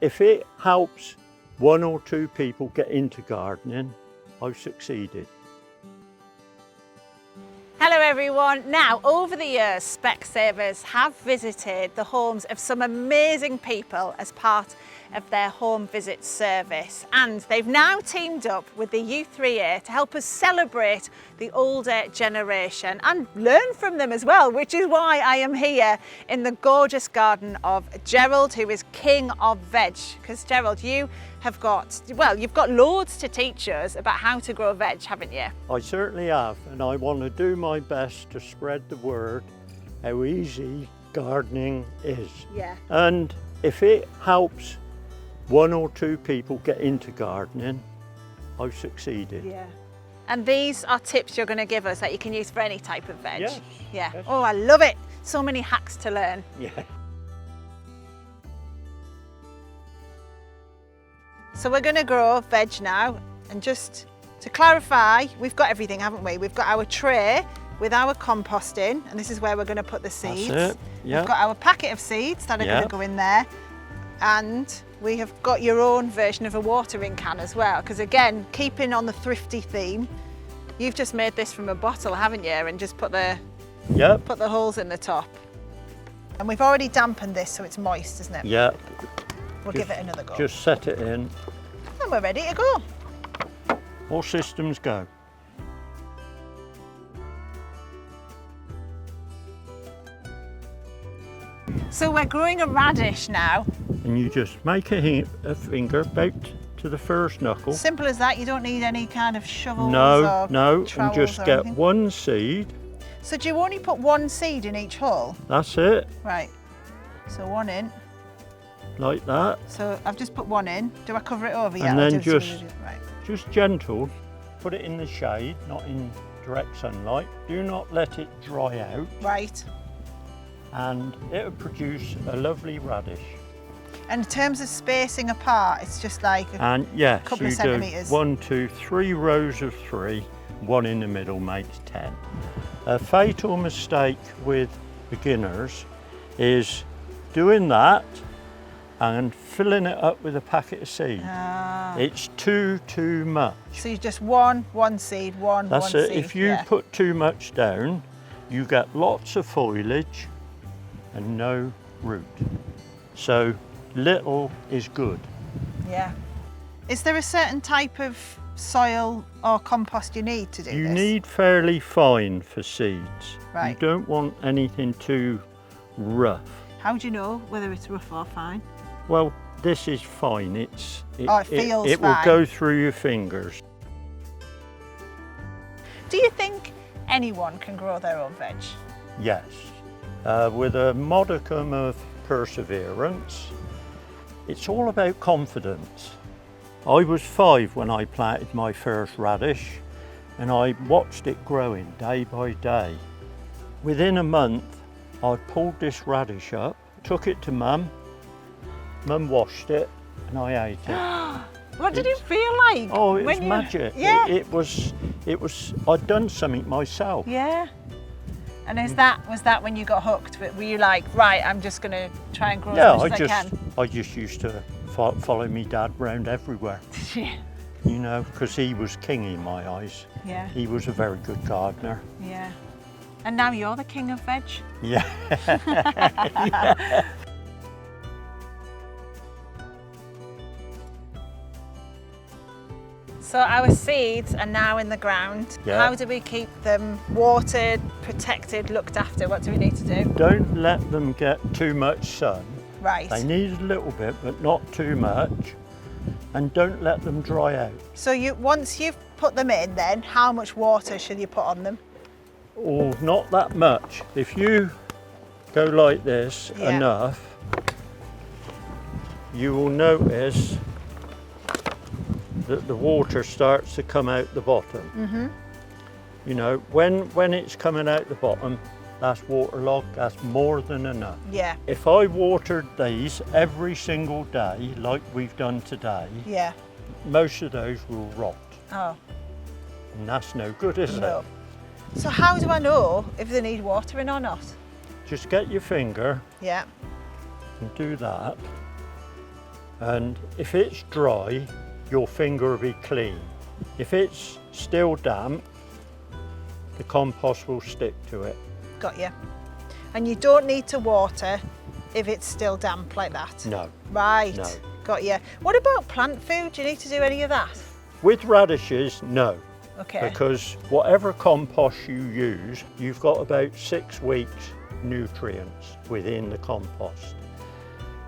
if it helps 1 or 2 people get into gardening, I've succeeded. Hello everyone. Now, over the years, Specsavers have visited the homes of some amazing people as part of their home visit service, and they've now teamed up with the U3A to help us celebrate the older generation and learn from them as well, which is why I am here in the gorgeous garden of Gerald, who is king of veg. Because Gerald, you have got, well, you've got loads to teach us about how to grow veg, haven't you? I certainly have, and I want to do my best to spread the word how easy gardening is. Yeah. And if it helps 1 or 2 people get into gardening, I've succeeded. Yeah. And these are tips you're going to give us that you can use for any type of veg? Yes. Yeah. Yes. Oh, I love it. So many hacks to learn. Yeah. So we're going to grow veg now, and just to clarify, we've got everything, haven't we? We've got our tray with our compost in, and this is where we're going to put the seeds. That's it. Yeah. We've got our packet of seeds that are going to go in there, and we have got your own version of a watering can as well, because again, keeping on the thrifty theme, you've just made this from a bottle, haven't you, and just put the put the holes in the top. And we've already dampened this so it's moist, isn't it? Yeah. We'll give it another go. Just set it in. And we're ready to go. All systems go. So we're growing a radish now. And you just make a finger about to the first knuckle. Simple as that. You don't need any kind of shovels No, or and trowels just or get anything. 1 seed. So do you only put 1 seed in each hole? That's it, Right. So 1 in. like that. So I've just put 1 in. Do I cover it over? And Yeah, then I'll do just- right. Just gentle. Put it in the shade, not in direct sunlight. Do not let it dry out, Right. and it will produce a lovely radish. And in terms of spacing apart, it's just like And yes, couple of you do centimetres. 1, 2, 3 rows of 3. 1 in the middle makes 10. A fatal mistake with beginners is doing that and filling it up with a packet of seed. It's too much. So you just one seed, one That's one it. seed. If you put too much down, you get lots of foliage and no root. So little is good. Yeah. Is there a certain type of soil or compost you need to do You this? need fairly fine for seeds. Right. You don't want anything too rough. How do you know whether it's rough or fine? Well, this is fine. It feels it will fine. go through your fingers. Do you think anyone can grow their own veg? Yes. With a modicum of perseverance. It's all about confidence. I was 5 when I planted my first radish, and I watched it growing day by day. Within a month, I pulled this radish up, took it to Mum. Mum washed it, and I ate it. What did it feel like? Oh, it was when magic. Yeah. It was, I'd done something myself. Yeah. And was that when you got hooked? Were you like, right, I'm just going to try and grow Yeah, as much as I can? I just used to follow me dad round everywhere, Yeah. you know, because he was king in my eyes. Yeah. He was a very good gardener. Yeah. And now you're the king of veg? Yeah. So our seeds are now in the ground. Yeah. How do we keep them watered, protected, looked after? What do we need to do? Don't let them get too much sun. Right. They need a little bit, but not too much. And don't let them dry out. So once you've put them in, then how much water should you put on them? Oh, not that much. If you go like this Yeah. enough, you will notice that the water starts to come out the bottom. Mm-hmm. You know, when it's coming out the bottom, that's waterlogged, that's more than enough. Yeah. If I watered these every single day, like we've done today, Yeah. most of those will rot. Oh, And that's no good, is no. it? So how do I know if they need watering or not? Just get your finger Yeah. and do that. And if it's dry, your finger will be clean. If it's still damp, the compost will stick to it. Got you. And you don't need to water if it's still damp like that? No. Right, No. got you. What about plant food? Do you need to do any of that? With radishes, no. Okay. Because whatever compost you use, you've got about 6 weeks nutrients within the compost.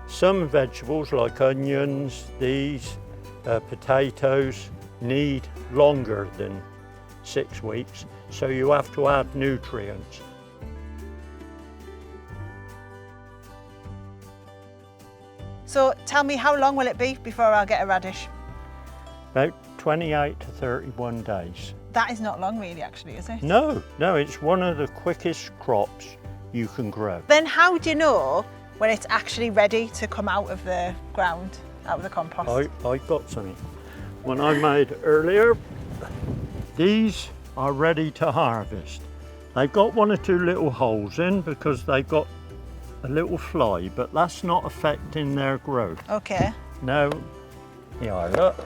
Some vegetables like onions, these potatoes need longer than 6 weeks, so you have to add nutrients. So tell me, how long will it be before I'll get a radish? About 28 to 31 days. That is not long really actually, is it? No, it's one of the quickest crops you can grow. Then how do you know when it's actually ready to come out of the ground, out of the compost? I got something. When I made earlier, these are ready to harvest. They've got 1 or 2 little holes in because they've got a little fly, but that's not affecting their growth. Okay. Now, here, look.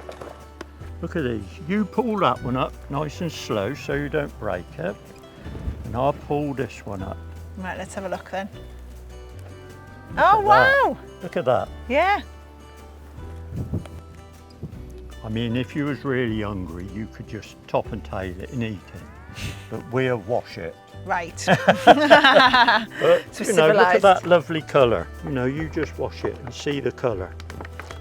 Look at these. You pull that one up nice and slow so you don't break it. And I'll pull this one up. Right, let's have a look then. Look Oh, at wow. that. Look at that. Yeah. I mean, if you was really hungry, you could just top and tail it and eat it. But we'll wash it. Right. But, So you know, look at civilised. that lovely colour. You know, you just wash it and see the colour.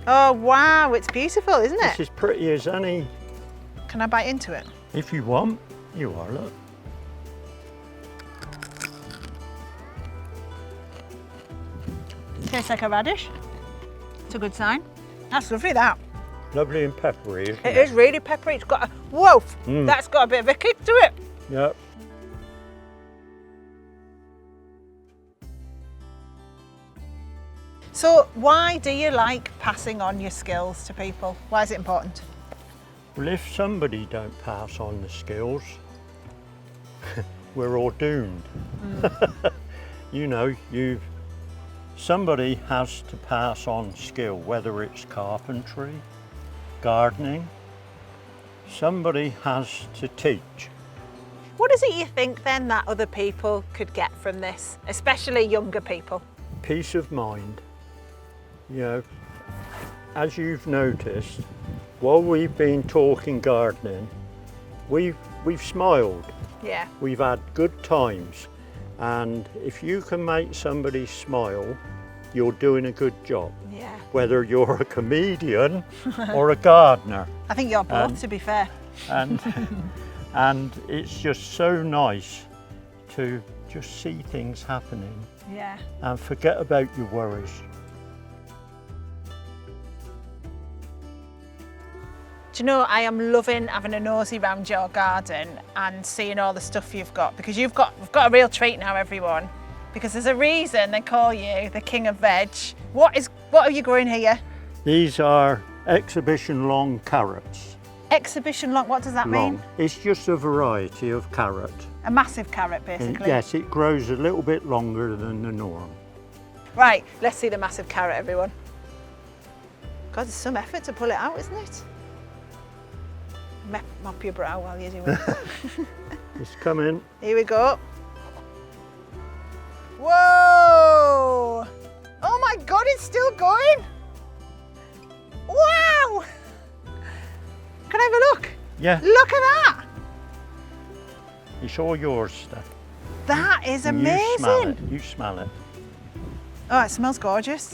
Oh, wow, it's beautiful, isn't It's it? as pretty as any. Can I bite into it? If you want, you are, look. Tastes like a radish. It's a good sign. That's lovely, that. Lovely and peppery, isn't It it? is really peppery. It's got a, whoa, that's got a bit of a kick to it. Yep. So why do you like passing on your skills to people? Why is it important? Well, if somebody don't pass on the skills, we're all doomed. You know, somebody has to pass on skill, whether it's carpentry, gardening. Somebody has to teach. What is it you think then that other people could get from this, especially younger people? Peace of mind. You know, as you've noticed, while we've been talking gardening, we've smiled. Yeah. We've had good times, and if you can make somebody smile, you're doing a good job. Yeah. Whether you're a comedian or a gardener. I think you're both, to be fair. And and it's just so nice to just see things happening Yeah. and forget about your worries. Do you know, I am loving having a nosy round your garden and seeing all the stuff you've got, because we've got a real treat now, everyone, because there's a reason they call you the king of veg. What are you growing here? These are exhibition long carrots. Exhibition long, what does that mean? Long. It's just a variety of carrot. A massive carrot, And basically. yes, it grows a little bit longer than the norm. Right, let's see the massive carrot, everyone. God, there's some effort to pull it out, isn't it? Mop your brow while you do it. It's coming. Here we go. Whoa! Oh my God, it's still going. Wow! Can I have a look? Yeah, Look at that! it's all yours, Steph. That is And You smell amazing. it. You smell it. Oh, it smells gorgeous.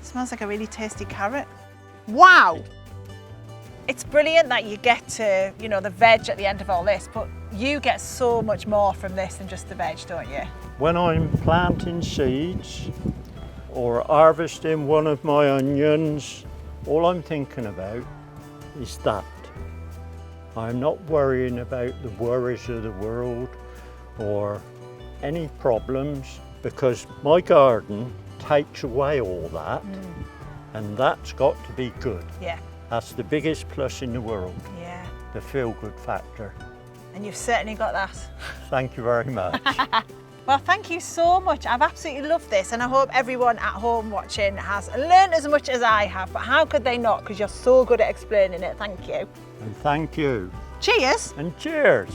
It smells like a really tasty carrot. Wow! It's brilliant that you get to, you know, the veg at the end of all this, but you get so much more from this than just the veg, don't you? When I'm planting seeds or harvesting one of my onions, all I'm thinking about is that. I'm not worrying about the worries of the world or any problems, because my garden takes away all that, and that's got to be good. Yeah, That's the biggest plus in the world, yeah. the feel-good factor. And you've certainly got that. Thank you very much. Well, thank you so much. I've absolutely loved this, and I hope everyone at home watching has learned as much as I have, but how could they not? Because you're so good at explaining it. Thank you. And thank you. Cheers. And cheers.